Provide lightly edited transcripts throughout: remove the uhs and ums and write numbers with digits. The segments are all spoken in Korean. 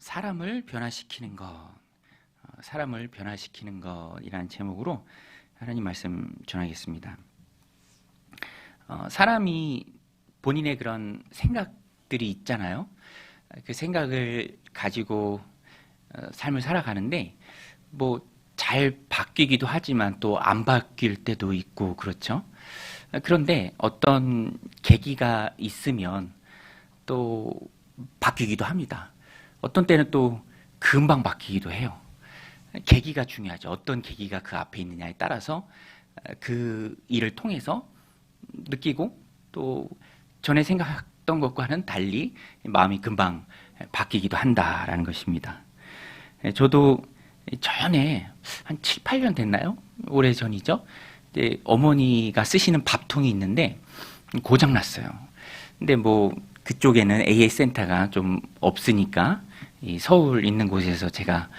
사람을 변화시키는 것, 사람을 변화시키는 것이라는 제목으로 하나님 말씀 전하겠습니다. 사람이 본인의 그런 생각들이 있잖아요. 그 생각을 가지고 삶을 살아가는데 뭐 잘 바뀌기도 하지만 또 안 바뀔 때도 있고 그렇죠. 그런데 어떤 계기가 있으면 또 바뀌기도 합니다. 어떤 때는 또 금방 바뀌기도 해요. 계기가 중요하죠. 어떤 계기가 그 앞에 있느냐에 따라서 그 일을 통해서 느끼고 또 전에 생각했던 것과는 달리 마음이 금방 바뀌기도 한다라는 것입니다. 저도 전에 한 7, 8년 됐나요? 오래전이죠. 어머니가 쓰시는 밥통이 있는데 고장났어요. 근데 뭐 그쪽에는 AA 센터가 좀 없으니까 이 서울 있는 곳에서 제가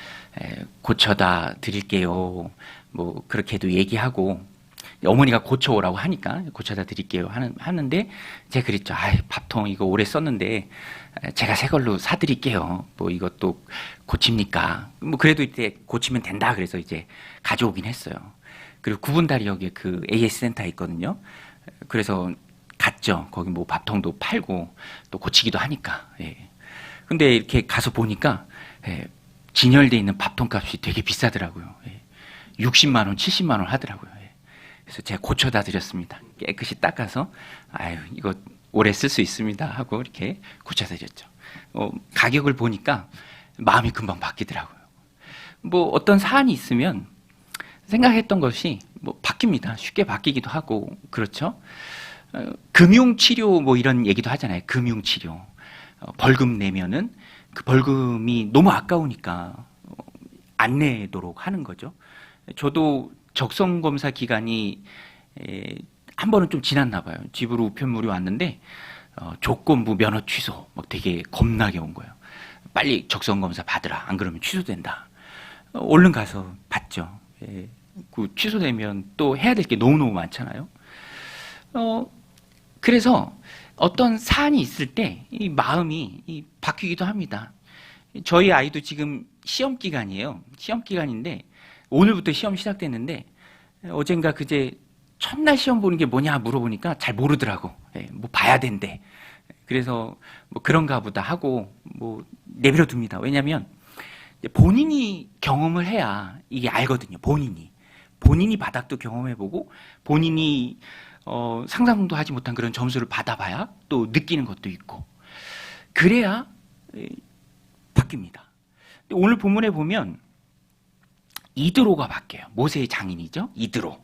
고쳐다 드릴게요. 뭐 그렇게도 얘기하고 어머니가 고쳐오라고 하니까 고쳐다 드릴게요 하는데 제가 그랬죠. 밥통 이거 오래 썼는데 제가 새 걸로 사드릴게요. 뭐 이것도 고칩니까? 뭐 그래도 이제 고치면 된다. 그래서 이제 가져오긴 했어요. 그리고 구분다리역에 그 AS 센터 있거든요. 그래서 갔죠. 거기 뭐 밥통도 팔고 또 고치기도 하니까. 예. 근데 이렇게 가서 보니까 진열돼 있는 밥통 값이 되게 비싸더라고요. 예. 60만 원, 70만 원 하더라고요. 예. 그래서 제가 고쳐다 드렸습니다. 깨끗이 닦아서 이거 오래 쓸 수 있습니다 하고 이렇게 고쳐다 드렸죠. 가격을 보니까 마음이 금방 바뀌더라고요. 뭐 어떤 사안이 있으면 생각했던 것이 뭐 바뀝니다. 쉽게 바뀌기도 하고 그렇죠. 금융치료 뭐 이런 얘기도 하잖아요. 금융치료. 벌금 내면은 그 벌금이 너무 아까우니까 안 내도록 하는 거죠. 저도 적성검사 기간이 한 번은 좀 지났나 봐요. 집으로 우편물이 왔는데 조건부 면허 취소 막 되게 겁나게 온 거예요. 빨리 적성검사 받으라. 안 그러면 취소된다. 얼른 가서 받죠. 예. 그 취소되면 또 해야 될 게 너무너무 많잖아요. 그래서 어떤 사안이 있을 때 이 마음이 바뀌기도 합니다. 저희 아이도 지금 시험 기간이에요. 시험 기간인데 오늘부터 시험 시작됐는데 어젠가 그제 첫날 시험 보는 게 뭐냐 물어보니까 잘 모르더라고. 뭐 봐야 된대. 그래서 뭐 그런가 보다 하고 뭐 내버려 둡니다. 왜냐하면 본인이 경험을 해야 이게 알거든요. 본인이 바닥도 경험해보고 본인이 상상도 하지 못한 그런 점수를 받아봐야 또 느끼는 것도 있고 그래야 바뀝니다. 오늘 본문에 보면 이드로가 바뀌어요. 모세의 장인이죠. 이드로.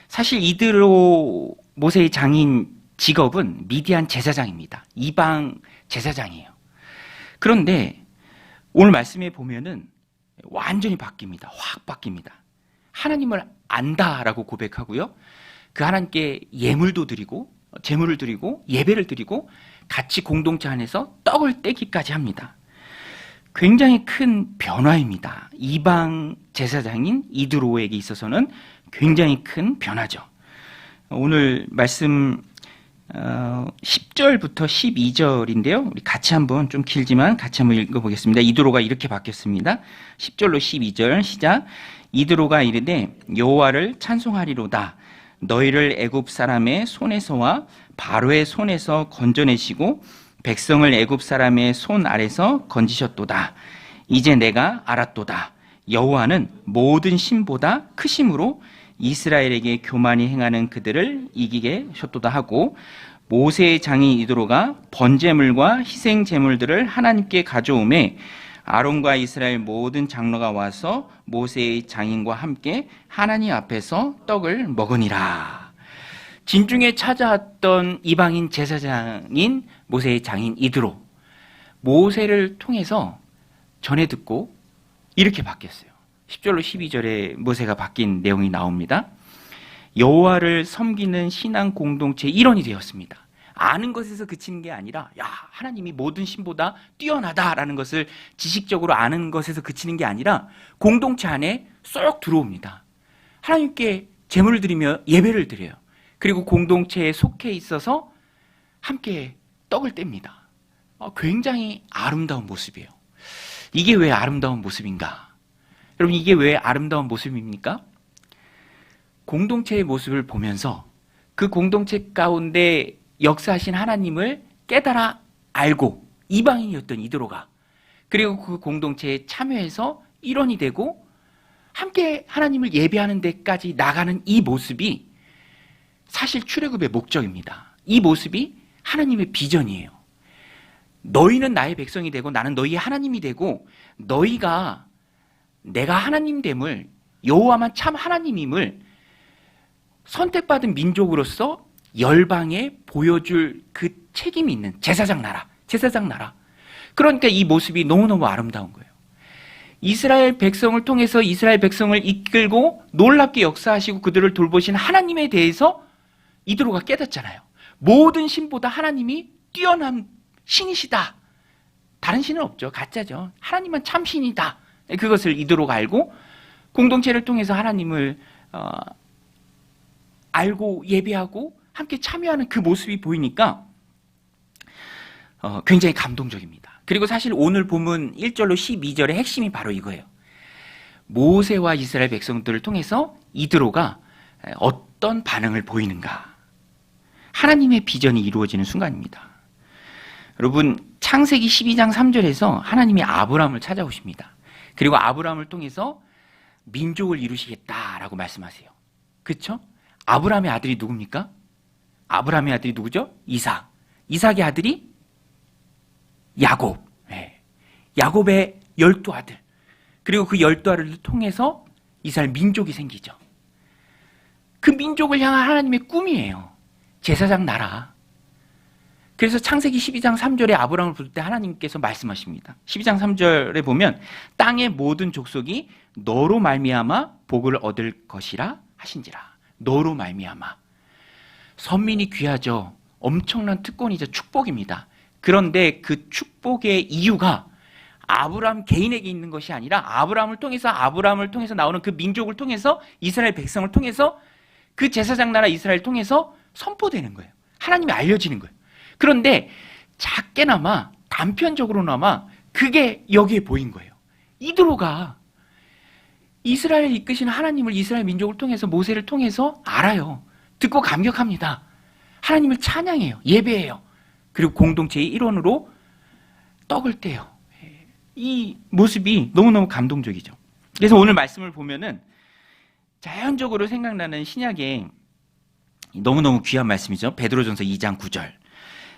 사실 이드로 모세의 장인 직업은 미디안 제사장입니다. 이방 제사장이에요. 그런데 오늘 말씀에 보면은 완전히 바뀝니다. 확 바뀝니다. 하나님을 안다라고 고백하고요. 그 하나님께 예물도 드리고 제물을 드리고 예배를 드리고 같이 공동체 안에서 떡을 떼기까지 합니다. 굉장히 큰 변화입니다. 이방 제사장인 이드로에게 있어서는 굉장히 큰 변화죠. 오늘 말씀 10절부터 12절인데요. 우리 같이 한번 좀 길지만 같이 한번 읽어보겠습니다. 이드로가 이렇게 바뀌었습니다. 10절로 12절 시작. 이드로가 이르되 여호와를 찬송하리로다. 너희를 애굽 사람의 손에서와 바로의 손에서 건져내시고 백성을 애굽 사람의 손 아래서 건지셨도다. 이제 내가 알았도다. 여호와는 모든 신보다 크심으로 이스라엘에게 교만히 행하는 그들을 이기게 하셨도다 하고 모세의 장인 이드로가 번제물과 희생 제물들을 하나님께 가져오매 아론과 이스라엘 모든 장로가 와서 모세의 장인과 함께 하나님 앞에서 떡을 먹으니라. 진중에 찾아왔던 이방인 제사장인 모세의 장인 이드로, 모세를 통해서 전해 듣고 이렇게 바뀌었어요. 10절로 12절에 모세가 바뀐 내용이 나옵니다. 여호와를 섬기는 신앙 공동체의 일원이 되었습니다. 아는 것에서 그치는 게 아니라 하나님이 모든 신보다 뛰어나다라는 것을 지식적으로 아는 것에서 그치는 게 아니라 공동체 안에 쏙 들어옵니다. 하나님께 제물을 드리며 예배를 드려요. 그리고 공동체에 속해 있어서 함께 떡을 뗍니다. 굉장히 아름다운 모습이에요. 이게 왜 아름다운 모습인가? 여러분, 이게 왜 아름다운 모습입니까? 공동체의 모습을 보면서 그 공동체 가운데 역사하신 하나님을 깨달아 알고, 이방인이었던 이드로가, 그리고 그 공동체에 참여해서 일원이 되고 함께 하나님을 예배하는 데까지 나가는 이 모습이 사실 출애굽의 목적입니다. 이 모습이 하나님의 비전이에요. 너희는 나의 백성이 되고 나는 너희의 하나님이 되고, 너희가 내가 하나님됨을, 여호와만 참 하나님임을 선택받은 민족으로서 열방에 보여줄 그 책임이 있는 제사장 나라. 그러니까 이 모습이 너무너무 아름다운 거예요. 이스라엘 백성을 통해서 이스라엘 백성을 이끌고 놀랍게 역사하시고 그들을 돌보신 하나님에 대해서 이드로가 깨닫잖아요. 모든 신보다 하나님이 뛰어난 신이시다. 다른 신은 없죠. 가짜죠. 하나님만 참 신이다. 그것을 이드로가 알고 공동체를 통해서 하나님을 알고 예배하고 함께 참여하는 그 모습이 보이니까 굉장히 감동적입니다. 그리고 사실 오늘 본문 1절로 12절의 핵심이 바로 이거예요. 모세와 이스라엘 백성들을 통해서 이드로가 어떤 반응을 보이는가. 하나님의 비전이 이루어지는 순간입니다. 여러분, 창세기 12장 3절에서 하나님이 아브라함을 찾아오십니다. 그리고 아브라함을 통해서 민족을 이루시겠다라고 말씀하세요. 그렇죠? 아브라함의 아들이 누굽니까? 아브라함의 아들이 누구죠? 이삭. 이삭의 아들이 야곱. 네. 야곱의 12아들. 그리고 그 12아들을 통해서 이스라엘 민족이 생기죠. 그 민족을 향한 하나님의 꿈이에요. 제사장 나라. 그래서 창세기 12장 3절에 아브라함을 부를 때 하나님께서 말씀하십니다. 12장 3절에 보면 땅의 모든 족속이 너로 말미암아 복을 얻을 것이라 하신지라. 너로 말미암아. 선민이 귀하죠. 엄청난 특권이자 축복입니다. 그런데 그 축복의 이유가 아브라함 개인에게 있는 것이 아니라 아브라함을 통해서 나오는 그 민족을 통해서 이스라엘 백성을 통해서 그 제사장 나라 이스라엘을 통해서 선포되는 거예요. 하나님이 알려지는 거예요. 그런데 작게나마 단편적으로나마 그게 여기에 보인 거예요. 이드로가 이스라엘 이끄시는 하나님을 이스라엘 민족을 통해서 모세를 통해서 알아요. 듣고 감격합니다. 하나님을 찬양해요. 예배해요. 그리고 공동체의 일원으로 떡을 떼요. 이 모습이 너무너무 감동적이죠. 그래서 오늘 말씀을 보면은 자연적으로 생각나는 신약의 너무너무 귀한 말씀이죠. 베드로전서 2장 9절.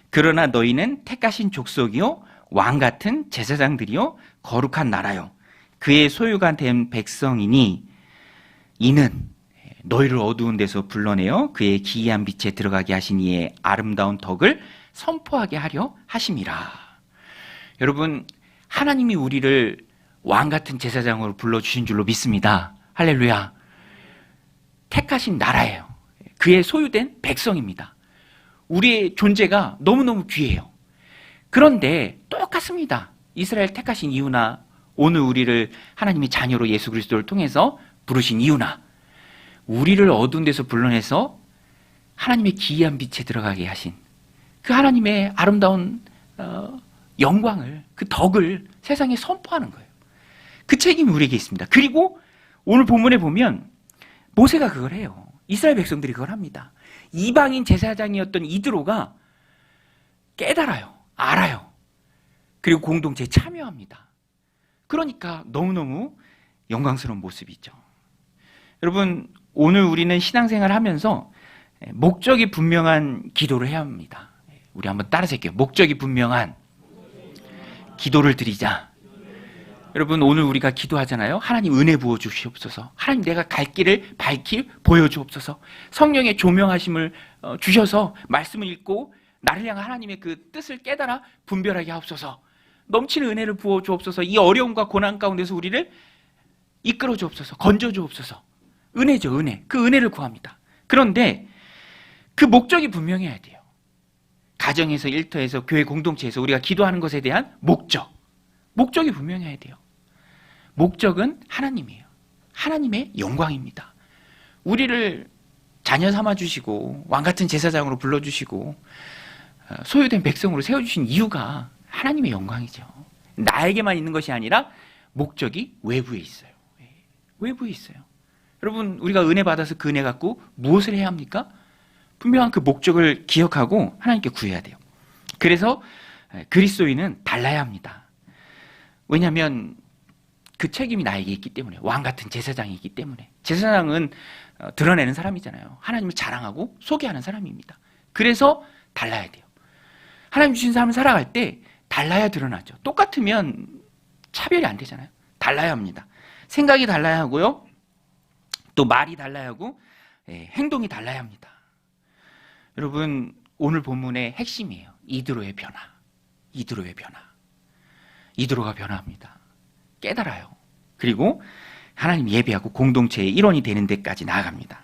그러나 너희는 택하신 족속이요 왕 같은 제사장들이요 거룩한 나라요 그의 소유가 된 백성이니 이는 너희를 어두운 데서 불러내어 그의 기이한 빛에 들어가게 하신 이의 아름다운 덕을 선포하게 하려 하심이라. 여러분, 하나님이 우리를 왕 같은 제사장으로 불러주신 줄로 믿습니다. 할렐루야. 택하신 나라예요. 그의 소유된 백성입니다. 우리의 존재가 너무너무 귀해요. 그런데 똑같습니다. 이스라엘 택하신 이유나 오늘 우리를 하나님의 자녀로 예수 그리스도를 통해서 부르신 이유나 우리를 어두운 데서 불러내서 하나님의 기이한 빛에 들어가게 하신 그 하나님의 아름다운 영광을, 그 덕을 세상에 선포하는 거예요. 그 책임이 우리에게 있습니다. 그리고 오늘 본문에 보면 모세가 그걸 해요. 이스라엘 백성들이 그걸 합니다. 이방인 제사장이었던 이드로가 깨달아요. 알아요. 그리고 공동체에 참여합니다. 그러니까 너무너무 영광스러운 모습이죠. 여러분, 오늘 우리는 신앙생활을 하면서 목적이 분명한 기도를 해야 합니다. 우리 한번 따라서 할게요. 목적이 분명한 기도를 드리자. 여러분, 오늘 우리가 기도하잖아요. 하나님 은혜 부어 주시옵소서. 하나님 내가 갈 길을 밝히 보여주옵소서. 성령의 조명하심을 주셔서 말씀을 읽고 나를 향한 하나님의 그 뜻을 깨달아 분별하게 하옵소서. 넘치는 은혜를 부어 주옵소서. 이 어려움과 고난 가운데서 우리를 이끌어 주옵소서. 건져 주옵소서. 은혜죠, 은혜. 그 은혜를 구합니다. 그런데 그 목적이 분명해야 돼요. 가정에서, 일터에서, 교회 공동체에서 우리가 기도하는 것에 대한 목적이 분명해야 돼요. 목적은 하나님이에요. 하나님의 영광입니다. 우리를 자녀 삼아주시고 왕같은 제사장으로 불러주시고 소유된 백성으로 세워주신 이유가 하나님의 영광이죠. 나에게만 있는 것이 아니라 목적이 외부에 있어요. 외부에 있어요. 여러분, 우리가 은혜 받아서 그 은혜 갖고 무엇을 해야 합니까? 분명한 그 목적을 기억하고 하나님께 구해야 돼요. 그래서 그리스도인은 달라야 합니다. 왜냐하면 그 책임이 나에게 있기 때문에, 왕 같은 제사장이 있기 때문에. 제사장은 드러내는 사람이잖아요. 하나님을 자랑하고 소개하는 사람입니다. 그래서 달라야 돼요. 하나님 주신 삶을 살아갈 때 달라야 드러나죠. 똑같으면 차별이 안 되잖아요. 달라야 합니다. 생각이 달라야 하고요. 또 말이 달라야 하고 행동이 달라야 합니다. 여러분, 오늘 본문의 핵심이에요. 이드로의 변화. 이드로의 변화. 이드로가 변화합니다. 깨달아요. 그리고 하나님 예배하고 공동체의 일원이 되는 데까지 나아갑니다.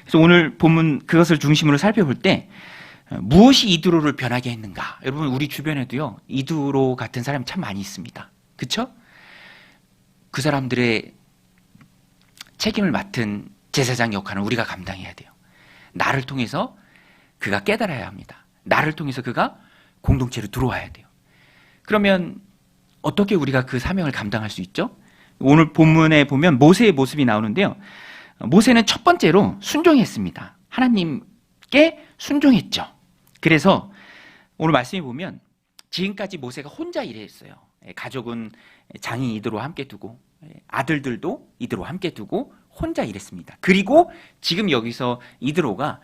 그래서 오늘 본문 그것을 중심으로 살펴볼 때 무엇이 이드로를 변하게 했는가? 여러분, 우리 주변에도요, 이드로 같은 사람이 참 많이 있습니다. 그렇죠? 그 사람들의 책임을 맡은 제사장 역할은 우리가 감당해야 돼요. 나를 통해서 그가 깨달아야 합니다. 나를 통해서 그가 공동체로 들어와야 돼요. 그러면 어떻게 우리가 그 사명을 감당할 수 있죠? 오늘 본문에 보면 모세의 모습이 나오는데요. 모세는 첫 번째로 순종했습니다. 하나님께 순종했죠. 그래서 오늘 말씀에 보면 지금까지 모세가 혼자 일했어요. 가족은 장인 이드로와 함께 두고 아들들도 이드로와 함께 두고 혼자 일했습니다. 그리고 지금 여기서 이드로가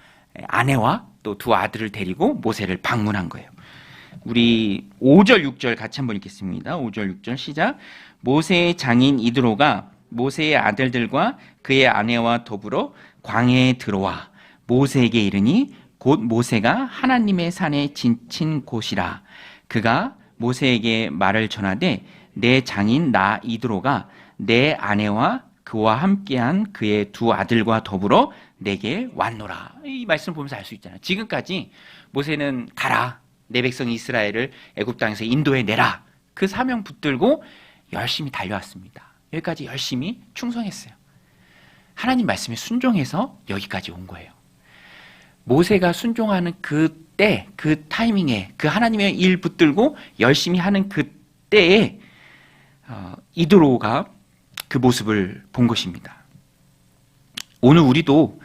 아내와 또 두 아들을 데리고 모세를 방문한 거예요. 우리 5절 6절 같이 한번 읽겠습니다. 5절 6절 시작. 모세의 장인 이드로가 모세의 아들들과 그의 아내와 더불어 광야에 들어와 모세에게 이르니 곧 모세가 하나님의 산에 지친 곳이라. 그가 모세에게 말을 전하되 내 장인 나 이드로가 내 아내와 그와 함께한 그의 두 아들과 더불어 내게 왔노라. 이 말씀을 보면서 알 수 있잖아요. 지금까지 모세는 가라, 내 백성 이스라엘을 애굽 땅에서 인도해 내라, 그 사명 붙들고 열심히 달려왔습니다. 여기까지 열심히 충성했어요. 하나님 말씀에 순종해서 여기까지 온 거예요. 모세가 순종하는 그때, 그 타이밍에, 그 하나님의 일 붙들고 열심히 하는 그때에 이드로가 그 모습을 본 것입니다. 오늘 우리도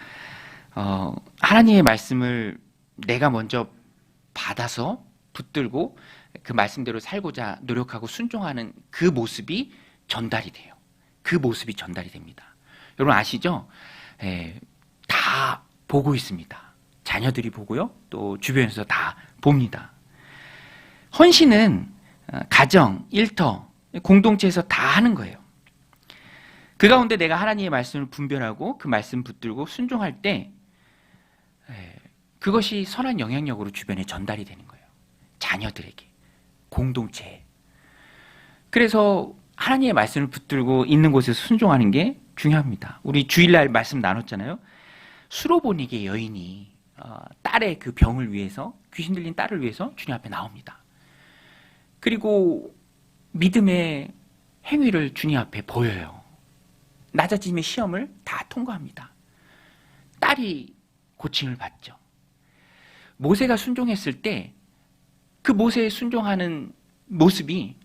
하나님의 말씀을 내가 먼저 받아서 붙들고 그 말씀대로 살고자 노력하고 순종하는 그 모습이 전달이 돼요. 그 모습이 전달이 됩니다. 여러분 아시죠? 다 보고 있습니다. 자녀들이 보고요. 또 주변에서 다 봅니다. 헌신은 가정, 일터, 공동체에서 다 하는 거예요. 그 가운데 내가 하나님의 말씀을 분별하고 그 말씀 붙들고 순종할 때 그것이 선한 영향력으로 주변에 전달이 되는 거예요. 자녀들에게, 공동체에. 그래서 하나님의 말씀을 붙들고 있는 곳에서 순종하는 게 중요합니다. 우리 주일날 말씀 나눴잖아요. 수로보니게 여인이 딸의 그 병을 위해서, 귀신 들린 딸을 위해서 주님 앞에 나옵니다. 그리고 믿음의 행위를 주님 앞에 보여요. 낮아짐의 시험을 다 통과합니다. 딸이 고침을 받죠. 모세가 순종했을 때 그 모세의 순종하는 모습이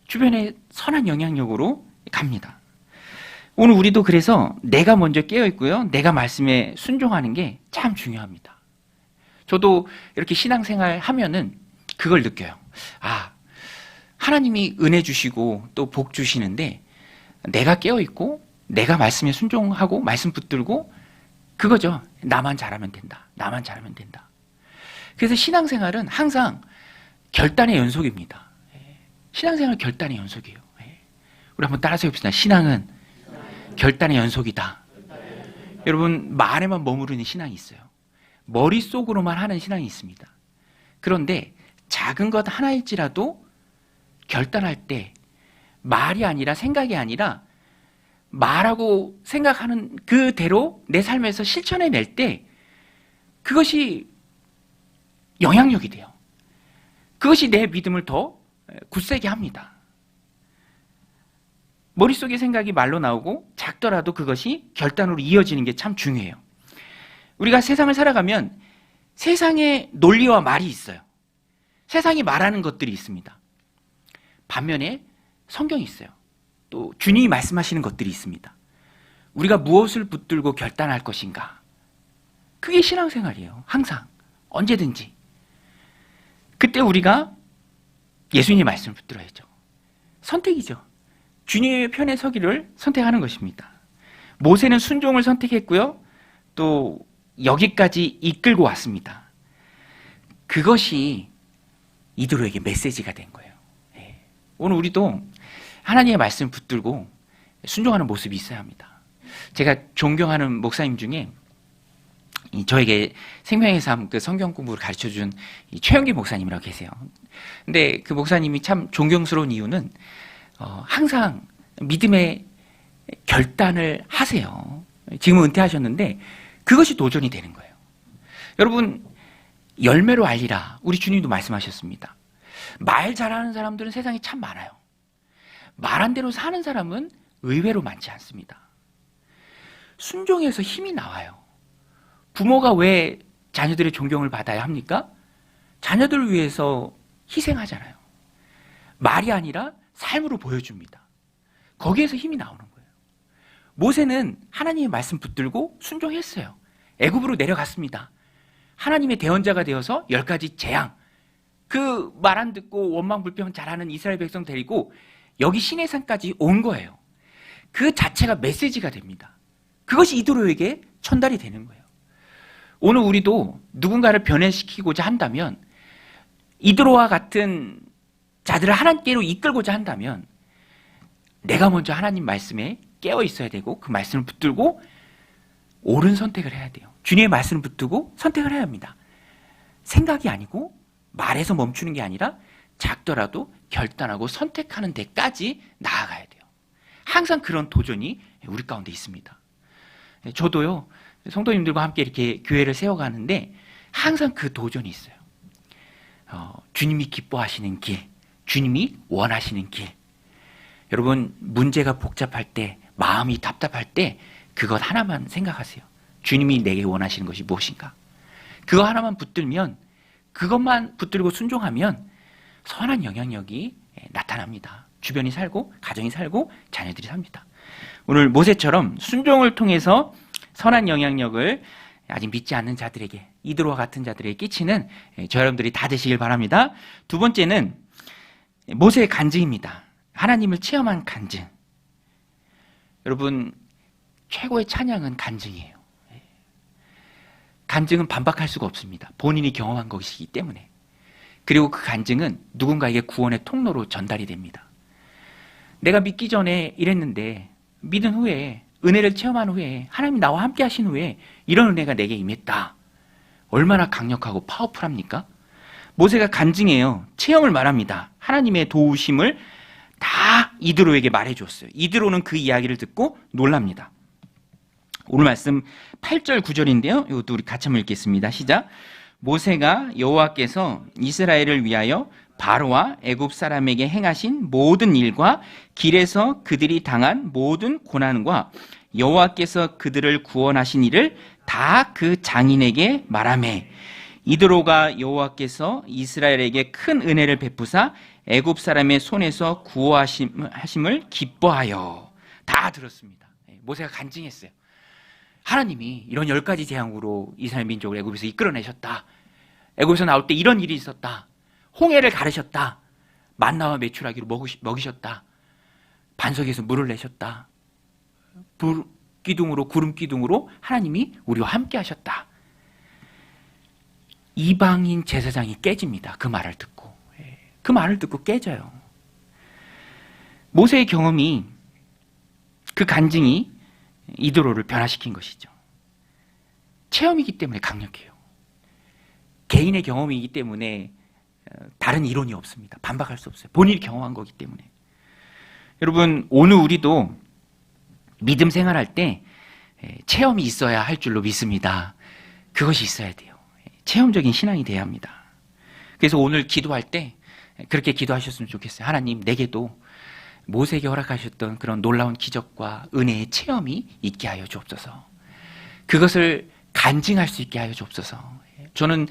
주변에 선한 영향력으로 갑니다. 오늘 우리도 그래서 내가 먼저 깨어있고요. 내가 말씀에 순종하는 게 참 중요합니다. 저도 이렇게 신앙생활 하면은 그걸 느껴요. 아, 하나님이 은혜 주시고 또 복 주시는데 내가 깨어있고 내가 말씀에 순종하고 말씀 붙들고 그거죠. 나만 잘하면 된다. 나만 잘하면 된다. 그래서 신앙생활은 항상 결단의 연속입니다. 신앙생활 결단의 연속이에요. 우리 한번 따라서 해봅시다. 신앙은 결단의 연속이다. 여러분 말에만 머무르는 신앙이 있어요. 머릿속으로만 하는 신앙이 있습니다. 그런데 작은 것 하나일지라도 결단할 때 말이 아니라 생각이 아니라 말하고 생각하는 그대로 내 삶에서 실천해낼 때 그것이 영향력이 돼요. 그것이 내 믿음을 더 굳세게 합니다. 머릿속의 생각이 말로 나오고 작더라도 그것이 결단으로 이어지는 게 참 중요해요. 우리가 세상을 살아가면 세상에 논리와 말이 있어요. 세상이 말하는 것들이 있습니다. 반면에 성경이 있어요. 또 주님이 말씀하시는 것들이 있습니다. 우리가 무엇을 붙들고 결단할 것인가? 그게 신앙생활이에요. 항상 언제든지. 그때 우리가 예수님의 말씀을 붙들어야죠. 선택이죠. 주님의 편에 서기를 선택하는 것입니다. 모세는 순종을 선택했고요. 또 여기까지 이끌고 왔습니다. 그것이 이드로에게 메시지가 된 거예요. 오늘 우리도 하나님의 말씀을 붙들고 순종하는 모습이 있어야 합니다. 제가 존경하는 목사님 중에 저에게 생명의 삶 그 성경 공부를 가르쳐준 최영기 목사님이라고 계세요. 근데 그 목사님이 참 존경스러운 이유는 항상 믿음의 결단을 하세요. 지금은 은퇴하셨는데 그것이 도전이 되는 거예요. 여러분, 열매로 알리라. 우리 주님도 말씀하셨습니다. 말 잘하는 사람들은 세상에 참 많아요. 말한 대로 사는 사람은 의외로 많지 않습니다. 순종해서 힘이 나와요. 부모가 왜 자녀들의 존경을 받아야 합니까? 자녀들을 위해서 희생하잖아요. 말이 아니라 삶으로 보여줍니다. 거기에서 힘이 나오는 거예요. 모세는 하나님의 말씀 붙들고 순종했어요. 애굽으로 내려갔습니다. 하나님의 대언자가 되어서 10가지 재앙, 그 말 안 듣고 원망불평 잘하는 이스라엘 백성 데리고 여기 시내산까지 온 거예요. 그 자체가 메시지가 됩니다. 그것이 이드로에게 전달이 되는 거예요. 오늘 우리도 누군가를 변화시키고자 한다면, 이드로와 같은 자들을 하나님께로 이끌고자 한다면 내가 먼저 하나님 말씀에 깨어 있어야 되고 그 말씀을 붙들고 옳은 선택을 해야 돼요. 주님의 말씀을 붙들고 선택을 해야 합니다. 생각이 아니고 말에서 멈추는 게 아니라 작더라도 결단하고 선택하는 데까지 나아가야 돼요. 항상 그런 도전이 우리 가운데 있습니다. 저도요, 성도님들과 함께 이렇게 교회를 세워가는데 항상 그 도전이 있어요. 주님이 기뻐하시는 길, 주님이 원하시는 길. 여러분, 문제가 복잡할 때, 마음이 답답할 때 그것 하나만 생각하세요. 주님이 내게 원하시는 것이 무엇인가? 그거 하나만 붙들면, 그것만 붙들고 순종하면 선한 영향력이 나타납니다. 주변이 살고, 가정이 살고, 자녀들이 삽니다. 오늘 모세처럼 순종을 통해서 선한 영향력을 아직 믿지 않는 자들에게, 이드로와 같은 자들에게 끼치는 저 여러분들이 다 되시길 바랍니다. 두 번째는 모세의 간증입니다. 하나님을 체험한 간증. 여러분, 최고의 찬양은 간증이에요. 간증은 반박할 수가 없습니다. 본인이 경험한 것이기 때문에. 그리고 그 간증은 누군가에게 구원의 통로로 전달이 됩니다. 내가 믿기 전에 이랬는데 믿은 후에, 은혜를 체험한 후에, 하나님이 나와 함께 하신 후에 이런 은혜가 내게 임했다. 얼마나 강력하고 파워풀합니까? 모세가 간증해요. 체험을 말합니다. 하나님의 도우심을 다 이드로에게 말해줬어요. 이드로는 그 이야기를 듣고 놀랍니다. 오늘 말씀 8절 9절인데요. 이것도 우리 같이 한번 읽겠습니다. 시작. 모세가 여호와께서 이스라엘을 위하여 바로와 애굽 사람에게 행하신 모든 일과 길에서 그들이 당한 모든 고난과 여호와께서 그들을 구원하신 일을 다 그 장인에게 말하매 이드로가 여호와께서 이스라엘에게 큰 은혜를 베푸사 애굽 사람의 손에서 구원하심을 기뻐하여 다 들었습니다. 모세가 간증했어요. 하나님이 이런 10가지 재앙으로 이스라엘 민족을 애굽에서 이끌어내셨다. 애굽에서 나올 때 이런 일이 있었다. 홍해를 가르셨다. 만나와 메추라기로 먹이셨다. 반석에서 물을 내셨다. 불기둥으로, 구름 기둥으로 하나님이 우리와 함께 하셨다. 이방인 제사장이 깨집니다. 그 말을 듣고. 그 말을 듣고 깨져요. 모세의 경험이, 그 간증이 이드로를 변화시킨 것이죠. 체험이기 때문에 강력해요. 개인의 경험이기 때문에 다른 이론이 없습니다. 반박할 수 없어요. 본인이 경험한 거기 때문에. 여러분, 오늘 우리도 믿음 생활할 때 체험이 있어야 할 줄로 믿습니다. 그것이 있어야 돼요. 체험적인 신앙이 돼야 합니다. 그래서 오늘 기도할 때 그렇게 기도하셨으면 좋겠어요. 하나님, 내게도 모세에게 허락하셨던 그런 놀라운 기적과 은혜의 체험이 있게 하여 주옵소서. 그것을 간증할 수 있게 하여 주옵소서. 저는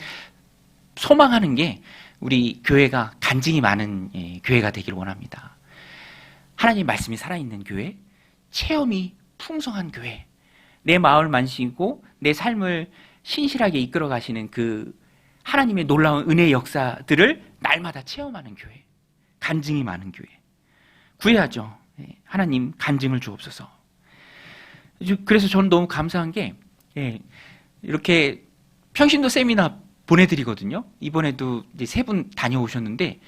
소망하는 게 우리 교회가 간증이 많은 교회가 되길 원합니다. 하나님 말씀이 살아있는 교회, 체험이 풍성한 교회, 내 마음을 만지고 내 삶을 신실하게 이끌어 가시는 그 하나님의 놀라운 은혜의 역사들을 날마다 체험하는 교회, 간증이 많은 교회 구해야죠. 하나님 간증을 주옵소서. 그래서 저는 너무 감사한 게 이렇게 평신도 세미나 보내드리거든요. 이번에도 이제 3분 다녀오셨는데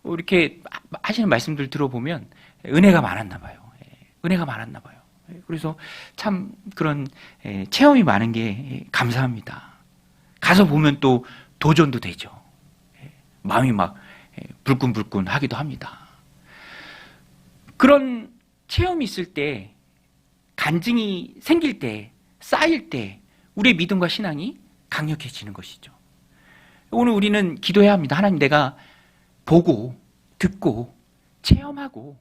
이렇게 하시는 말씀들 들어보면 은혜가 많았나 봐요. 은혜가 많았나 봐요. 그래서 참 그런 체험이 많은 게 감사합니다. 가서 보면 또 도전도 되죠. 마음이 막 불끈불끈 하기도 합니다. 그런 체험이 있을 때, 간증이 생길 때, 쌓일 때 우리의 믿음과 신앙이 강력해지는 것이죠. 오늘 우리는 기도해야 합니다. 하나님, 내가 보고 듣고 체험하고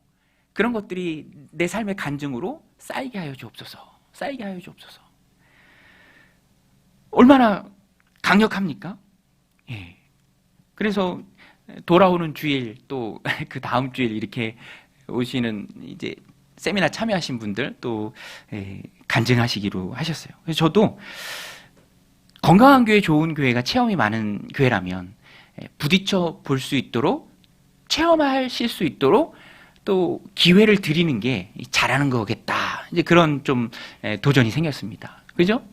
그런 것들이 내 삶의 간증으로 쌓이게 하여 주옵소서. 쌓이게 하여 주옵소서. 얼마나 강력합니까? 그래서 돌아오는 주일 또 그 다음 주일 이렇게 오시는 이제 세미나 참여하신 분들 또 간증하시기로 하셨어요. 그래서 저도 건강한 교회, 좋은 교회가 체험이 많은 교회라면 부딪혀 볼 수 있도록, 체험하실 수 있도록 또 기회를 드리는 게 잘하는 거겠다. 이제 그런 좀 도전이 생겼습니다. 그죠?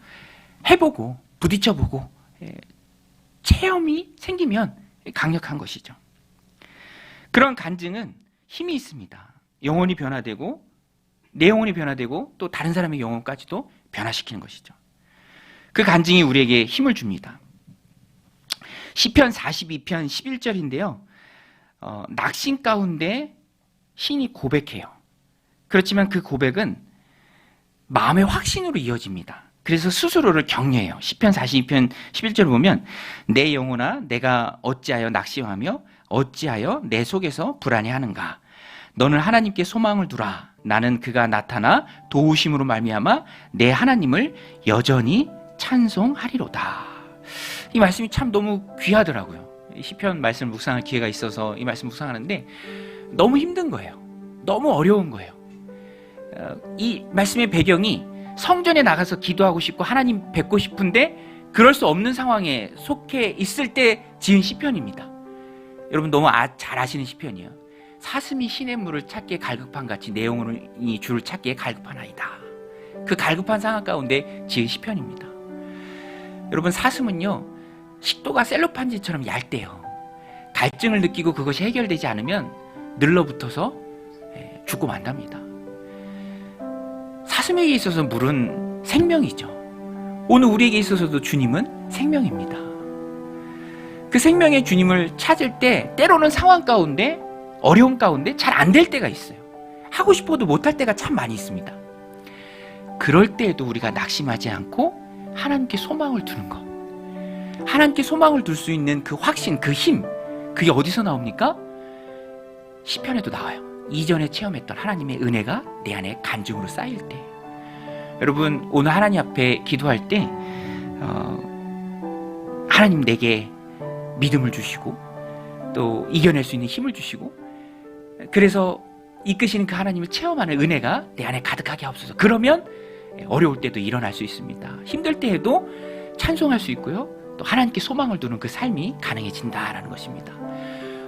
해보고 부딪혀보고 체험이 생기면 강력한 것이죠. 그런 간증은 힘이 있습니다. 영혼이 변화되고 내 영혼이 변화되고 또 다른 사람의 영혼까지도 변화시키는 것이죠. 그 간증이 우리에게 힘을 줍니다. 시편 42편 11절인데요. 낙심 가운데 신이 고백해요. 그렇지만 그 고백은 마음의 확신으로 이어집니다. 그래서 스스로를 격려해요. 시편 42편 11절을 보면 내 영혼아 내가 어찌하여 낙심하며 어찌하여 내 속에서 불안해하는가. 너는 하나님께 소망을 두라. 나는 그가 나타나 도우심으로 말미암아 내 하나님을 여전히 찬송하리로다. 이 말씀이 참 너무 귀하더라고요. 시편 말씀 묵상할 기회가 있어서 이 말씀 묵상하는데 너무 힘든 거예요. 너무 어려운 거예요. 이 말씀의 배경이 성전에 나가서 기도하고 싶고 하나님 뵙고 싶은데 그럴 수 없는 상황에 속해 있을 때 지은 시편입니다. 여러분 너무 잘 아시는 시편이에요. 사슴이 시냇물을 찾기에 갈급한 같이 내 영혼이 주를 찾기에 갈급하나이다. 그 갈급한 상황 가운데 지은 시편입니다. 여러분 사슴은요 식도가 셀로판지처럼 얇대요. 갈증을 느끼고 그것이 해결되지 않으면 늘러붙어서 죽고 만답니다. 사슴에게 있어서 물은 생명이죠. 오늘 우리에게 있어서도 주님은 생명입니다. 그 생명의 주님을 찾을 때 때로는 상황 가운데 어려움 가운데 잘 안 될 때가 있어요. 하고 싶어도 못할 때가 참 많이 있습니다. 그럴 때에도 우리가 낙심하지 않고 하나님께 소망을 두는 것, 하나님께 소망을 둘 수 있는 그 확신, 그 힘, 그게 어디서 나옵니까? 시편에도 나와요. 이전에 체험했던 하나님의 은혜가 내 안에 간증으로 쌓일 때. 여러분 오늘 하나님 앞에 기도할 때 하나님 내게 믿음을 주시고 또 이겨낼 수 있는 힘을 주시고 그래서 이끄시는 그 하나님을 체험하는 은혜가 내 안에 가득하게 하옵소서. 그러면 어려울 때도 일어날 수 있습니다. 힘들 때에도 찬송할 수 있고요. 또 하나님께 소망을 두는 그 삶이 가능해진다라는 것입니다.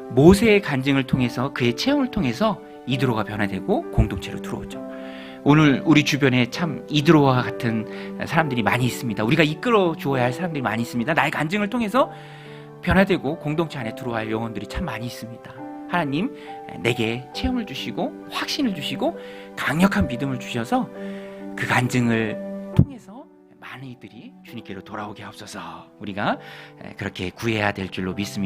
모세의 간증을 통해서 그의 체험을 통해서 이드로가 변화되고 공동체로 들어오죠. 오늘 우리 주변에 참 이드로와 같은 사람들이 많이 있습니다. 우리가 이끌어 주어야 할 사람들이 많이 있습니다. 나의 간증을 통해서 변화되고 공동체 안에 들어와야 할 영혼들이 참 많이 있습니다. 하나님 내게 체험을 주시고 확신을 주시고 강력한 믿음을 주셔서 그 간증을 통해서 많은 이들이 주님께로 돌아오게 하옵소서. 우리가 그렇게 구해야 될 줄로 믿습니다.